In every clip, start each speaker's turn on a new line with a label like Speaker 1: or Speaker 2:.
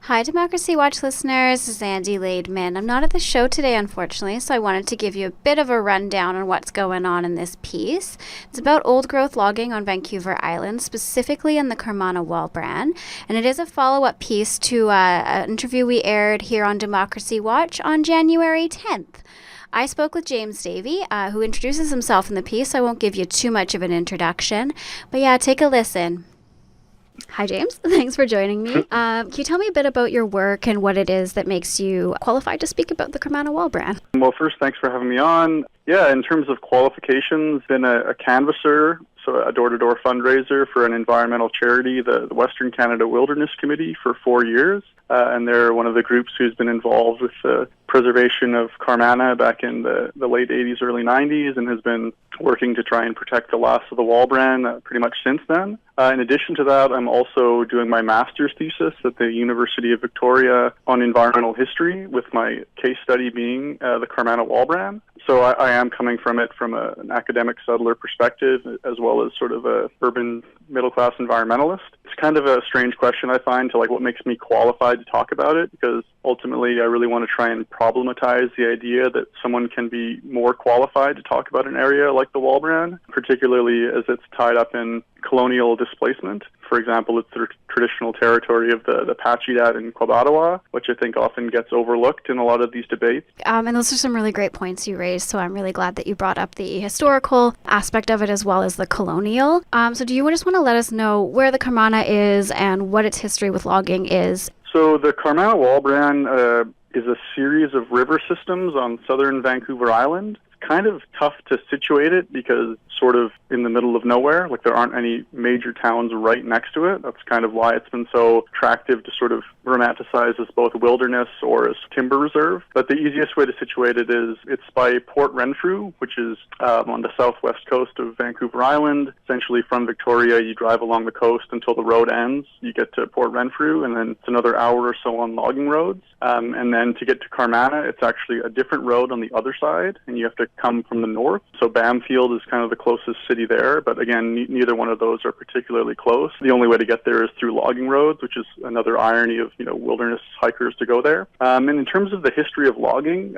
Speaker 1: Hi, Democracy Watch listeners. This is Andy Laidman. I'm not at the show today, unfortunately, so I wanted to give you a bit of a rundown on what's going on in this piece. It's about old-growth logging on Vancouver Island, specifically in the Carmanah Walbran, and it is a follow-up piece to an interview we aired here on Democracy Watch on January 10th. I spoke with James Davey, who introduces himself in the piece, so I won't give you too much of an introduction. But yeah, take a listen. Hi, James. Thanks for joining me. Can you tell me a bit about your work and what it is that makes you qualified to speak about the Carmanah Walbran?
Speaker 2: Well, first, thanks for having me on. Yeah, in terms of qualifications, been a canvasser, so a door-to-door fundraiser for an environmental charity, the Western Canada Wilderness Committee, for 4 years. And they're one of the groups who's been involved with the preservation of Carmanah back in the late 80s, early 90s, and has been working to try and protect the last of the Walbran pretty much since then. In addition to that, I'm also doing my master's thesis at the University of Victoria on environmental history, with my case study being the Carmanah Walbran. So I am coming from it from an academic settler perspective, as well as sort of a urban middle-class environmentalist. It's kind of a strange question, I find, to what makes me qualified to talk about it, because ultimately I really want to try and problematize the idea that someone can be more qualified to talk about an area like the Walbran, particularly as it's tied up in colonial displacement. For example, it's the traditional territory of the Pacheedaht and Pacheedaht, which I think often gets overlooked in a lot of these debates.
Speaker 1: And those are some really great points you raised, so I'm really glad that you brought up the historical aspect of it as well as the colonial. So do you just want to let us know where the Carmanah is and what its history with logging is?
Speaker 2: So the Carmanah Walbran is a series of river systems on southern Vancouver Island. It's kind of tough to situate it because it's sort of in the middle of nowhere. There aren't any major towns right next to it. That's kind of why it's been so attractive to sort of romanticize as both wilderness or as timber reserve. But the easiest way to situate it is it's by Port Renfrew, which is on the southwest coast of Vancouver Island. Essentially from Victoria, you drive along the coast until the road ends. You get to Port Renfrew, and then it's another hour or so on logging roads. And then to get to Carmanah, it's actually a different road on the other side, and you have to come from the north. So Bamfield is kind of the closest city there, but again, neither one of those are particularly close. The only way to get there is through logging roads, which is another irony of wilderness hikers to go there. And in terms of the history of logging,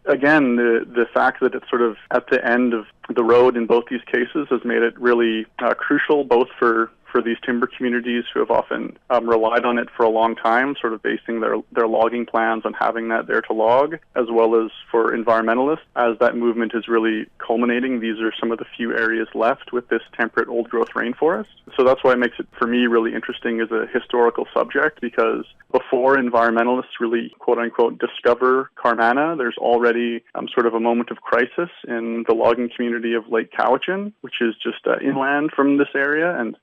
Speaker 2: again, the fact that it's sort of at the end of the road in both these cases has made it really crucial, both for these timber communities who have often relied on it for a long time, sort of basing their logging plans on having that there to log, as well as for environmentalists. As that movement is really culminating, these are some of the few areas left with this temperate old-growth rainforest. So that's why it makes it, for me, really interesting as a historical subject, because before environmentalists really, quote-unquote, discover Carmanah, there's already sort of a moment of crisis in the logging community of Lake Cowichan, which is just inland from this area and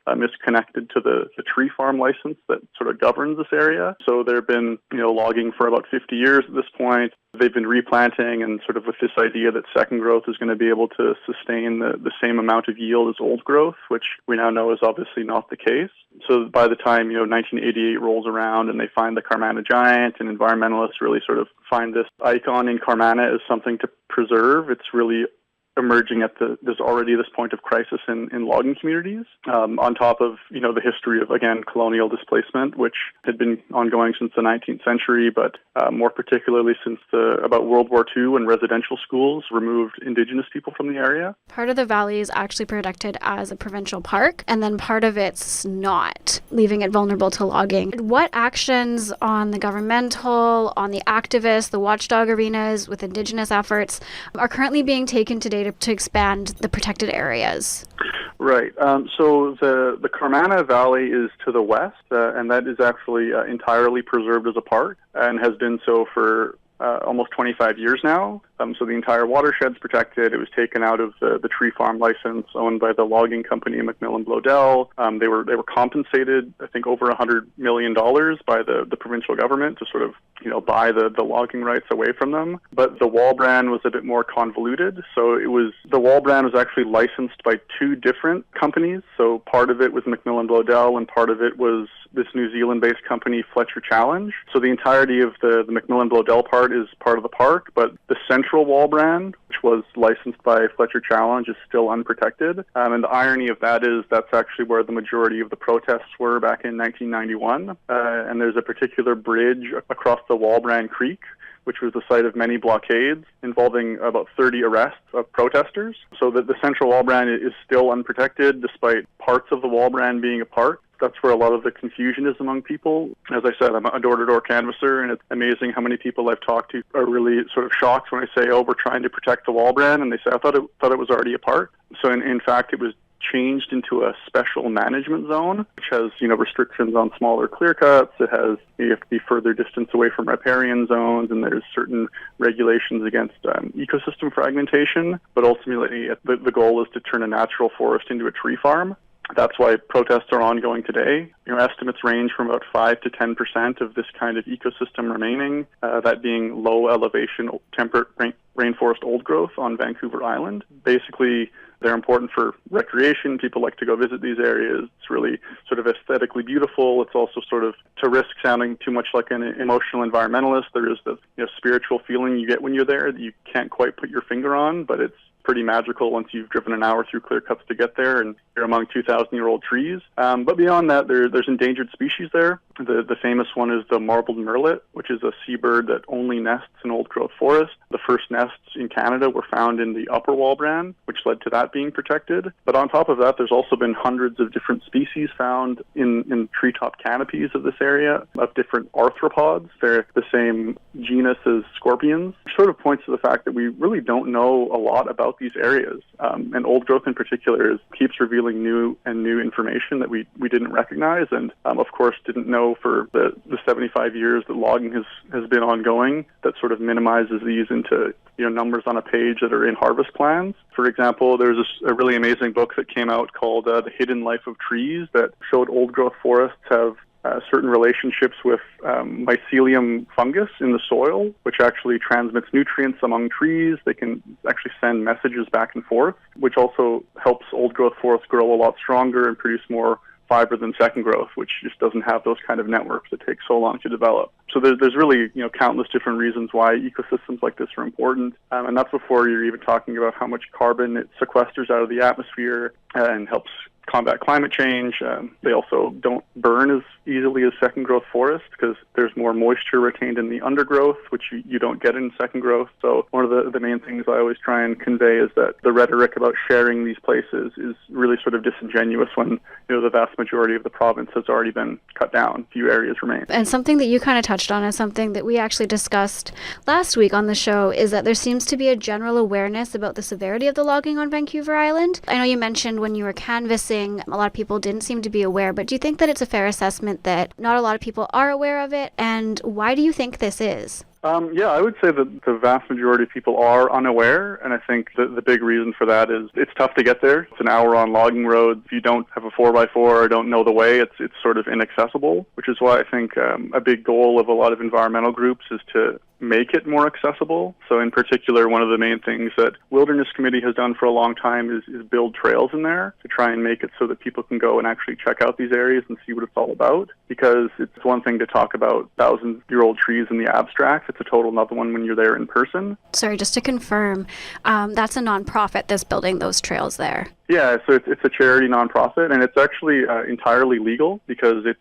Speaker 2: connected to the tree farm license that sort of governs this area. So there have been, logging for about 50 years at this point. They've been replanting, and sort of with this idea that second growth is going to be able to sustain the same amount of yield as old growth, which we now know is obviously not the case. So by the time, 1988 rolls around and they find the Carmanah giant, and environmentalists really sort of find this icon in Carmanah as something to preserve, it's really emerging there's already this point of crisis in logging communities, on top of, the history of, again, colonial displacement, which had been ongoing since the 19th century, but more particularly since about World War II, when residential schools removed Indigenous people from the area.
Speaker 1: Part of the valley is actually protected as a provincial park, and then part of it's not, leaving it vulnerable to logging. What actions on the governmental, on the activist, the watchdog arenas with Indigenous efforts are currently being taken today to expand the protected areas?
Speaker 2: Right. So the Carmanah Valley is to the west, and that is actually entirely preserved as a park, and has been so for almost 25 years now. So the entire watershed's protected. It was taken out of the tree farm license owned by the logging company Macmillan Bloedel. They were compensated, I think, over $100 million by the provincial government to sort of buy the logging rights away from them. But the Walbran was a bit more convoluted. So the Walbran was actually licensed by two different companies. So part of it was Macmillan Bloedel, and part of it was this New Zealand-based company, Fletcher Challenge. So the entirety of the Macmillan Bloedel part is part of the park, but the central Central Walbran, which was licensed by Fletcher Challenge, is still unprotected. And the irony of that is that's actually where the majority of the protests were back in 1991. And there's a particular bridge across the Walbran Creek, which was the site of many blockades involving about 30 arrests of protesters. So that the Central Walbran is still unprotected despite parts of the Walbran being a part. That's where a lot of the confusion is among people. As I said, I'm a door-to-door canvasser, and it's amazing how many people I've talked to are really sort of shocked when I say, oh, we're trying to protect the Walbran, and they say, I thought it was already a part. So in fact, it was changed into a special management zone, which has, restrictions on smaller clear cuts. It has, you have to be further distance away from riparian zones, and there's certain regulations against ecosystem fragmentation. But ultimately, the goal is to turn a natural forest into a tree farm. That's why protests are ongoing today. Estimates range from about 5 to 10% of this kind of ecosystem remaining, that being low elevation temperate rainforest old growth on Vancouver Island. Basically, they're important for recreation. People like to go visit these areas. It's really sort of aesthetically beautiful. It's also sort of, to risk sounding too much like an emotional environmentalist, there is the spiritual feeling you get when you're there that you can't quite put your finger on, but it's pretty magical once you've driven an hour through clear cuts to get there, and you're among 2,000-year-old trees. But beyond that, there's endangered species there. The famous one is the marbled murrelet, which is a seabird that only nests in old-growth forest. The first nests in Canada were found in the Upper Walbran, which led to that being protected. But on top of that, there's also been hundreds of different species found in treetop canopies of this area of different arthropods. They're the same genus as scorpions, which sort of points to the fact that we really don't know a lot about these areas. And old growth in particular keeps revealing new information that we didn't recognize, and of course didn't know for the 75 years that logging has been ongoing. That sort of minimizes these into numbers on a page that are in harvest plans. For example, there's a really amazing book that came out called The Hidden Life of Trees that showed old growth forests have certain relationships with mycelium fungus in the soil, which actually transmits nutrients among trees. They can actually send messages back and forth, which also helps old growth forests grow a lot stronger and produce more fiber than second growth, which just doesn't have those kind of networks that take so long to develop. So there's really countless different reasons why ecosystems like this are important, and that's before you're even talking about how much carbon it sequesters out of the atmosphere and helps combat climate change. They also don't burn as easily as second growth forests because there's more moisture retained in the undergrowth, which you don't get in second growth. So one of the main things I always try and convey is that the rhetoric about sharing these places is really sort of disingenuous when the vast majority of the province has already been cut down. Few areas remain.
Speaker 1: And something that you kind of touched on is something that we actually discussed last week on the show, is that there seems to be a general awareness about the severity of the logging on Vancouver Island. I know you mentioned when you were canvassing, a lot of people didn't seem to be aware, but do you think that it's a fair assessment that not a lot of people are aware of it, and why do you think this is?
Speaker 2: Yeah, I would say that the vast majority of people are unaware, and I think the big reason for that is it's tough to get there. It's an hour on logging roads. If you don't have a 4x4 or don't know the way, it's sort of inaccessible, which is why I think a big goal of a lot of environmental groups is to make it more accessible. So in particular, one of the main things that Wilderness Committee has done for a long time is build trails in there to try and make it so that people can go and actually check out these areas and see what it's all about. Because it's one thing to talk about 1,000-year-old trees in the abstract. It's a total another one when you're there in person.
Speaker 1: Sorry, just to confirm, that's a nonprofit that's building those trails there.
Speaker 2: Yeah, so it's a charity nonprofit, and it's actually entirely legal because it's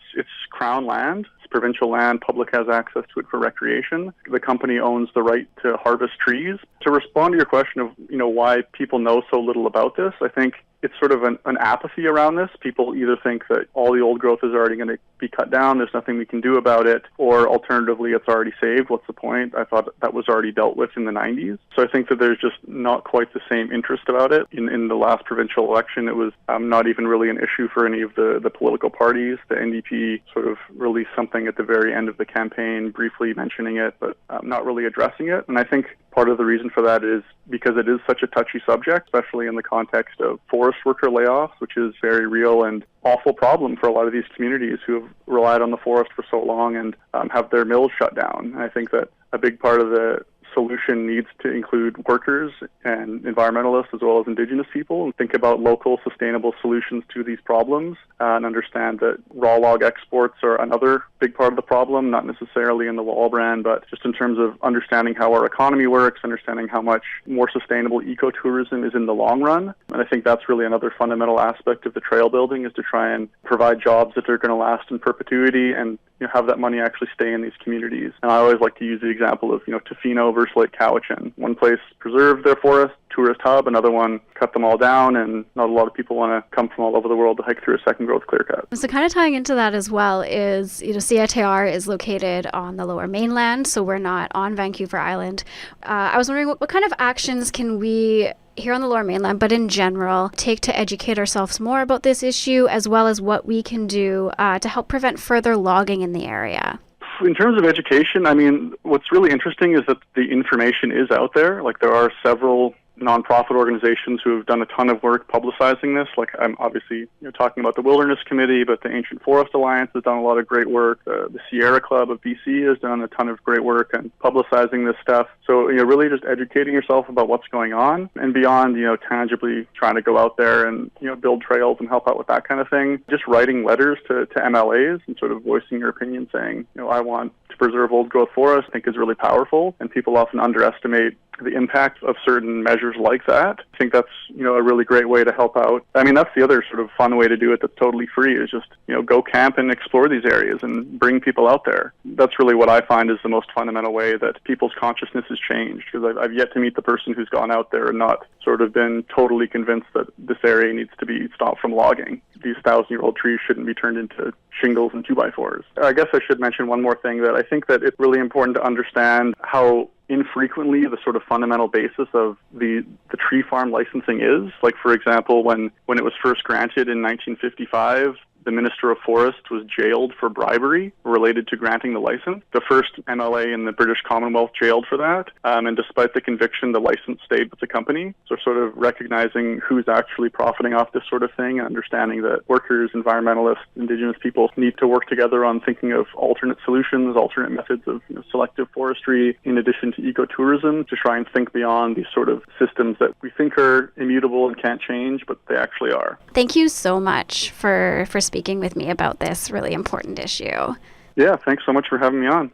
Speaker 2: Crown land. Provincial land, public has access to it for recreation. The company owns the right to harvest trees. To respond to your question of, why people know so little about this, I think it's sort of an apathy around this. People either think that all the old growth is already going to be cut down, there's nothing we can do about it, or alternatively, it's already saved. What's the point? I thought that was already dealt with in the 90s. So I think that there's just not quite the same interest about it. In the last provincial election, it was not even really an issue for any of the political parties. The NDP sort of released something at the very end of the campaign, briefly mentioning it, but not really addressing it. And I think part of the reason for that is because it is such a touchy subject, especially in the context of forest worker layoffs, which is very real and awful problem for a lot of these communities who have relied on the forest for so long and have their mills shut down. And I think that a big part of the solution needs to include workers and environmentalists as well as Indigenous people, and think about local sustainable solutions to these problems, and understand that raw log exports are another big part of the problem, not necessarily in the Walbran, but just in terms of understanding how our economy works, understanding how much more sustainable ecotourism is in the long run. And I think that's really another fundamental aspect of the trail building, is to try and provide jobs that are going to last in perpetuity and have that money actually stay in these communities. And I always like to use the example of, Tofino versus Lake Cowichan. One place preserved their forest, tourist hub, another one cut them all down, and not a lot of people want to come from all over the world to hike through a second growth clearcut.
Speaker 1: So kind of tying into that as well is, CiTR is located on the Lower Mainland, so we're not on Vancouver Island. I was wondering what kind of actions can we here on the Lower Mainland, but in general, take to educate ourselves more about this issue, as well as what we can do to help prevent further logging in the area?
Speaker 2: In terms of education, what's really interesting is that the information is out there. Like, there are several nonprofit organizations who have done a ton of work publicizing this. Like, I'm obviously talking about the Wilderness Committee, but the Ancient Forest Alliance has done a lot of great work. The Sierra Club of BC has done a ton of great work in publicizing this stuff. So, really just educating yourself about what's going on, and beyond, tangibly trying to go out there and, build trails and help out with that kind of thing. Just writing letters to MLAs and sort of voicing your opinion, saying, I want to preserve old growth forests, I think is really powerful. And people often underestimate the impact of certain measures like that. I think that's, a really great way to help out. That's the other sort of fun way to do it that's totally free, is just, go camp and explore these areas and bring people out there. That's really what I find is the most fundamental way that people's consciousness has changed, because I've yet to meet the person who's gone out there and not sort of been totally convinced that this area needs to be stopped from logging. These 1,000-year-old trees shouldn't be turned into shingles and 2x4s. I guess I should mention one more thing, that I think that it's really important to understand how infrequently the sort of fundamental basis of the tree farm licensing is. Like, for example, when it was first granted in 1955, the Minister of Forest was jailed for bribery related to granting the license. The first MLA in the British Commonwealth jailed for that. And despite the conviction, the license stayed with the company. So sort of recognizing who's actually profiting off this sort of thing, and understanding that workers, environmentalists, Indigenous people need to work together on thinking of alternate solutions, alternate methods of selective forestry, in addition to ecotourism, to try and think beyond these sort of systems that we think are immutable and can't change, but they actually are.
Speaker 1: Thank you so much for speaking with me about this really important issue.
Speaker 2: Yeah, thanks so much for having me on.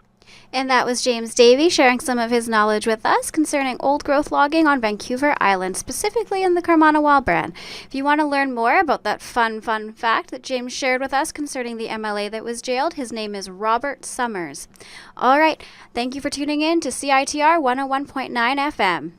Speaker 1: And that was James Davey sharing some of his knowledge with us concerning old growth logging on Vancouver Island, specifically in the Carmanah Walbran. If you want to learn more about that fun fact that James shared with us concerning the MLA that was jailed, his name is Robert Summers. All right, thank you for tuning in to CiTR 101.9 FM.